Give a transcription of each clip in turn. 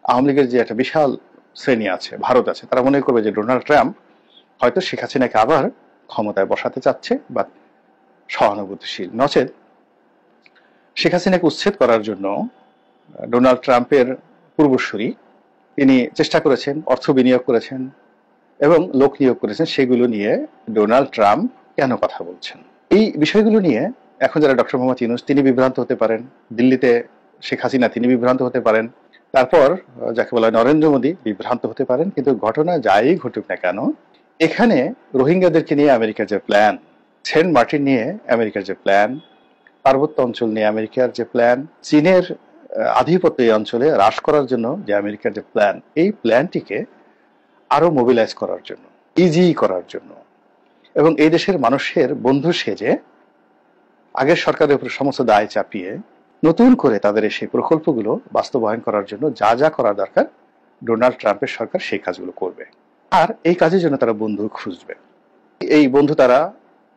আওয়ামী লীগের যে একটা বিশাল শ্রেণী আছে, ভারত আছে, তারা মনে করবে যে ডোনাল্ড ট্রাম্প হয়তো শেখ হাসিনাকে আবার ক্ষমতায় বসাতে চাচ্ছে বা সহানুভূতিশীল। নচেত শেখ হাসিনাকে উচ্ছেদ করার জন্য ডোনাল্ড ট্রাম্পের পূর্বসূরি তিনি চেষ্টা করেছেন, অর্থ বিনিয়োগ করেছেন এবং লোক নিয়োগ করেছেন। সেগুলো নিয়ে ডোনাল্ড ট্রাম্প কেন কথা বলছেন, এই বিষয়গুলো নিয়ে এখন যারা ডক্টর মোহাম্মদ ইউনূস তিনি বিভ্রান্ত হতে পারেন, দিল্লিতে শেখ হাসিনা তিনি বিভ্রান্ত হতে পারেন, তারপর যাকে বলা হয় নরেন্দ্র মোদী বিভ্রান্ত হতে পারেন। কিন্তু ঘটনা যাই ঘটুক না কেন, এখানে রোহিঙ্গাদেরকে নিয়ে আমেরিকার যে প্ল্যান, সেন্ট মার্টিন নিয়ে আমেরিকার যে প্ল্যান, পার্বত্য অঞ্চল নিয়ে আমেরিকার যে প্ল্যান, চীনের আধিপত্য এই অঞ্চলে হ্রাস করার জন্য যে আমেরিকার যে প্ল্যান, এই প্ল্যানটিকে আরো মোবিলাইজ করার জন্য, ইজি করার জন্য এবং এই দেশের মানুষের বন্ধু সেজে আগের সরকারের উপর সমস্ত দায় চাপিয়ে নতুন করে তাদের সেই প্রকল্পগুলো বাস্তবায়ন করার জন্য যা যা করা দরকার ডোনাল্ড ট্রাম্পের সরকার সেই কাজগুলো করবে। আর এই কাজের জন্য তারা বন্ধু খুঁজবে। এই বন্ধু তারা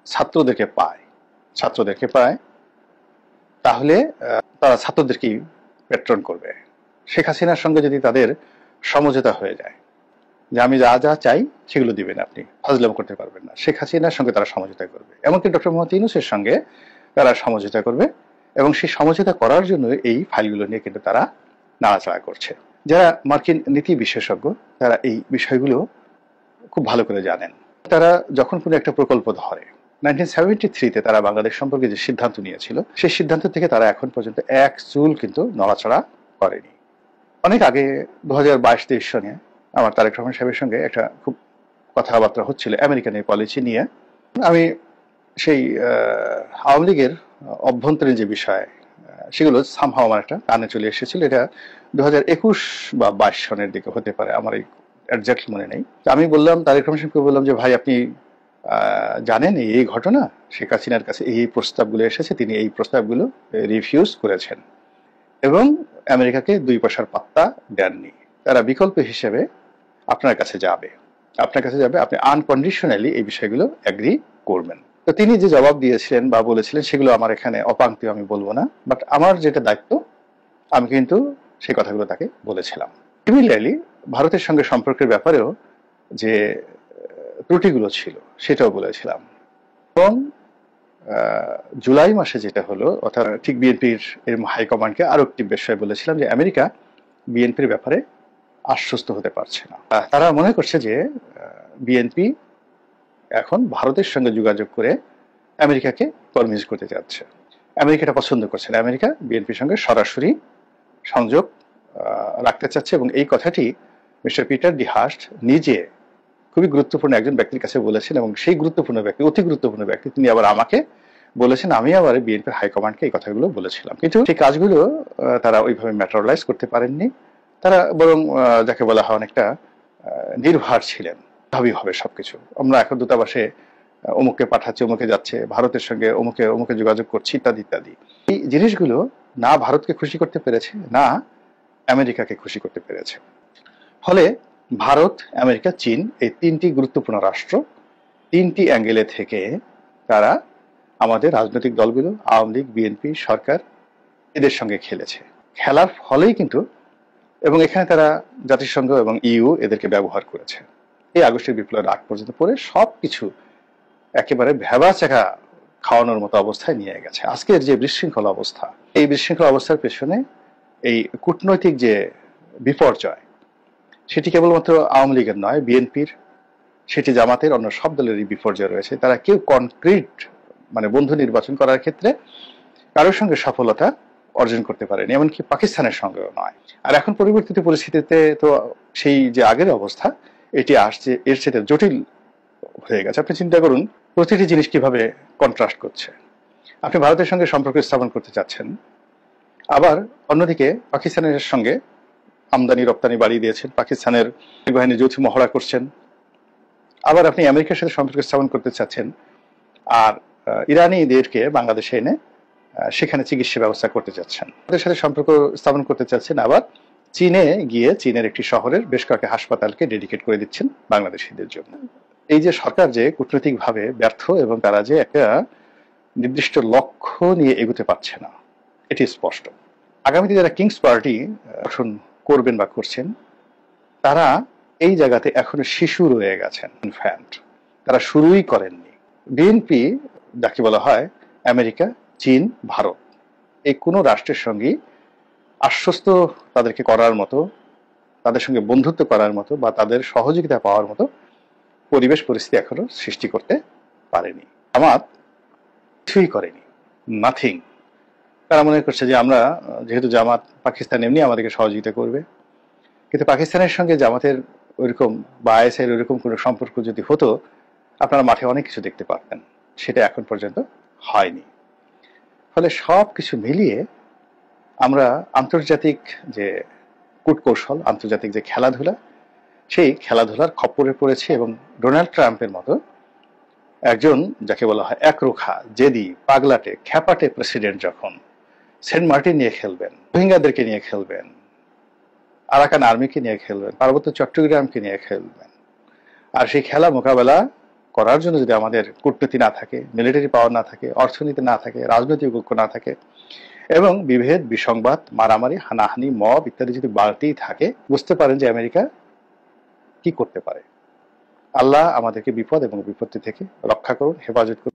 ছাত্রদেরকে পায়, তাহলে তারা ছাত্রদেরকেই পেট্রন করবে। শেখ হাসিনার সঙ্গে যদি তাদের সমঝোতা হয়ে যায় যে আমি যা যা চাই সেগুলো দিবেন, আপনি ফাজলাম করতে পারবেন না, শেখ হাসিনার সঙ্গে তারা সমঝোতা করবে। এমনকি ডক্টর মোহাম্মদ ইউনূসের সঙ্গে তারা সমঝোতা করবে এবং সেই সমঝোতা করার জন্য এই ফাইলগুলো নিয়ে কিন্তু তারা নাড়াচাড়া করছে। যারা মার্কিন নীতি বিশেষজ্ঞ তারা এই বিষয়গুলো খুব ভালো করে জানেন। তারা যখন কোনো একটা প্রকল্প ধরে, 1973-তে তারা বাংলাদেশ সম্পর্কে যে সিদ্ধান্ত নিয়েছিল সেই সিদ্ধান্ত থেকে তারা এখন পর্যন্ত এক চুল কিন্তু নড়াচড়া করেনি। অনেক আগে 2022-23 সনে আমার তারেক রহমান সাহেবের সঙ্গে একটা খুব কথাবার্তা হচ্ছিল আমেরিকান এই পলিসি নিয়ে। আমি সেই আওয়ামী লীগের অভ্যন্তরীণ যে বিষয় সেগুলো সামহাও আমার একটা কানে চলে এসেছিল। এটা 2021 বা 22 সনের দিকে হতে পারে, আমার এই একজ্যাক্টলি মনে নেই। আমি বললাম, তারেক রহমান সাহেবকে বললাম যে ভাই আপনি জানেন এই ঘটনা, শেখ হাসিনার কাছে এই প্রস্তাবগুলো এসেছে, তিনি এই প্রস্তাবগুলো রিফিউজ করেছেন এবং আমেরিকাকে 2 পয়সার পাত্তা দেননি। তারা বিকল্প হিসেবে আপনার কাছে যাবে, আপনি আনকন্ডিশনালি এই বিষয়গুলো এগ্রি করবেন। তো তিনি যে জবাব দিয়েছিলেন বা বলেছিলেন সেগুলো আমার এখানে অপাঙ্ক্তি, আমি বলবো না, বাট আমার যেটা দায়িত্ব আমি কিন্তু সেই কথাগুলো তাকে বলেছিলাম। সিমিলারলি ভারতের সঙ্গে সম্পর্কের ব্যাপারেও যে ত্রুটিগুলো ছিল সেটাও বলেছিলাম। এবং জুলাই মাসে যেটা হলো, অর্থাৎ ঠিক বিএনপির হাইকমান্ডকে আরো একটি বিষয় বলেছিলাম যে আমেরিকা বিএনপির ব্যাপারে আশ্বস্ত হতে পারছে না। তারা মনে করছে যে বিএনপি এখন ভারতের সঙ্গে যোগাযোগ করে আমেরিকাকে কনভিন্স করতে যাচ্ছে। আমেরিকা এটা পছন্দ করছে না, আমেরিকা বিএনপির সঙ্গে সরাসরি সংযোগ রাখতে চাচ্ছে এবং এই কথাটি মিস্টার পিটার ডি হাস্ট নিজে খুবই গুরুত্বপূর্ণ একজন ব্যক্তির কাছে বলেছেন এবং সেই গুরুত্বপূর্ণ ব্যক্তি, অতি গুরুত্বপূর্ণ ব্যক্তি, তিনি আবার আমাকে বলেছেন, আমি আবার বিএনপির হাইকমান্ডকে এই কথাগুলো বলেছিলাম। কিন্তু সেই কাজগুলো তারা ওইভাবে ম্যাটেরিয়ালাইজ করতে পারেননি। তারা বরং যাকে বলা হয় অনেকটা নির্ভর ছিলেন, ভাবি হবে সবকিছু, আমরা এখন দূতাবাসে অমুককে পাঠাচ্ছি, অমুকে যাচ্ছে, ভারতের সঙ্গে অমুকে যোগাযোগ করছি, ইত্যাদি ইত্যাদি। এই জিনিসগুলো না ভারতকে খুশি করতে পেরেছে না আমেরিকাকে খুশি করতে পেরেছে। ফলে ভারত, আমেরিকা, চীন এই 3টি গুরুত্বপূর্ণ রাষ্ট্র 3টি অ্যাঙ্গেলে থেকে তারা আমাদের রাজনৈতিক দলগুলো, আওয়ামী লীগ, বিএনপি, সরকার এদের সঙ্গে খেলেছে। খেলার ফলেই কিন্তু, এবং এখানে তারা জাতিসংঘ এবং ইইউ এদেরকে ব্যবহার করেছে। এই আগস্টের বিপ্লবের আগ পর্যন্ত পরে সবকিছু একেবারে ভেবাচাকা খাওয়ানোর মতো অবস্থায় নিয়ে গেছে। আজকের যে বিশৃঙ্খল অবস্থা, এই বিশৃঙ্খল অবস্থার পেছনে এই কূটনৈতিক যে বিপর্যয়, সেটি কেবলমাত্র আওয়ামী লীগের নয়, বিএনপির, সেটি জামাতের, অন্য সব দলেরই বিপর্যয় রয়েছে। তারা কেউ কনক্রিট মানে বন্ধু নির্বাচন করার ক্ষেত্রে কারোর সঙ্গে সফলতা অর্জন করতে পারেনি, এমনকি পাকিস্তানের সঙ্গেও নয়। আর এখন পরিবর্তিত পরিস্থিতিতে তো সেই যে আগের অবস্থা এটি আসছে, এর সাথে জটিল হয়ে গেছে। আপনি চিন্তা করুন প্রতিটি জিনিস কিভাবে কন্ট্রাস্ট করছে। আপনি ভারতের সঙ্গে সম্পর্ক স্থাপন করতে চাচ্ছেন, আবার অন্যদিকে পাকিস্তানের সঙ্গে আমদানি রপ্তানি বাড়িয়ে দিয়েছেন, পাকিস্তানের বাহিনী যৌথ মহড়া করছেন। আবার আপনি আমেরিকার সাথে সম্পর্ক স্থাপন করতে চাচ্ছেন আর ইরানিদেরকে বাংলাদেশে এনে সেখানে চিকিৎসা ব্যবস্থা করতে চাচ্ছেন, তাদের সাথে সম্পর্ক স্থাপন করতে চাচ্ছেন। আবার চীনে গিয়ে চীনের একটি শহরের বেশ কয়েকটি হাসপাতালকে ডেডিকেট করে দিচ্ছেন বাংলাদেশিদের জন্য। এই যে সরকার যে কূটনৈতিকভাবে ব্যর্থ এবং তারা যে একটা নির্দিষ্ট লক্ষ্য নিয়ে এগোতে পারছে না, এটি স্পষ্ট। আগামীতে যারা কিংস পার্টি গঠন করবেন বা করছেন, তারা এই জায়গাতে এখনো শিশু রয়ে গেছেন, ইনফ্যান্ট। তারা শুরুই করেননি। বিএনপি যাকে বলা হয় আমেরিকা, চীন, ভারত, এই কোনো রাষ্ট্রের সঙ্গে আশ্বস্ত তাদেরকে করার মতো, তাদের সঙ্গে বন্ধুত্ব করার মতো বা তাদের সহযোগিতা পাওয়ার মতো পরিবেশ পরিস্থিতি এখনো সৃষ্টি করতে পারেনি। জামাত কিছুই করেনি, নাথিং। তারা মনে করছে যে আমরা যেহেতু জামাত, পাকিস্তান এমনি আমাদেরকে সহযোগিতা করবে। কিন্তু পাকিস্তানের সঙ্গে জামাতের ওইরকম বা আইএসআই ওইরকম কোনো সম্পর্ক যদি হতো, আপনারা মাঠে অনেক কিছু দেখতে পারতেন। সেটা এখন পর্যন্ত হয়নি। ফলে সব কিছু মিলিয়ে আমরা আন্তর্জাতিক যে কূটকৌশল, আন্তর্জাতিক যে খেলাধুলা, সেই খেলাধুলার খপ্পরে পড়েছে। এবং ডোনাল্ড ট্রাম্পের মতো একজন যাকে বলা হয় একরোখা, জেদি, পাগলাটে, খ্যাপাটে প্রেসিডেন্ট যখন সেন্ট মার্টিন নিয়ে খেলবেন, রোহিঙ্গাদেরকে নিয়ে খেলবেন, আরাকান আর্মিকে নিয়ে খেলবেন, পার্বত্য চট্টগ্রামকে নিয়ে খেলবেন, আর সেই খেলা মোকাবেলা করার জন্য যদি আমাদের কূটনীতি না থাকে, মিলিটারি পাওয়ার না থাকে, অর্থনীতি না থাকে, রাজনৈতিক ঐক্য না থাকে এবং বিভেদ, বিসংবাদ, মারামারি, হানাহানি, মব ইত্যাদি যদি বাড়তেই থাকে, বুঝতে পারেন যে আমেরিকা কি করতে পারে। আল্লাহ আমাদেরকে বিপদ এবং বিপত্তি থেকে রক্ষা করুন, হেফাজত করুন।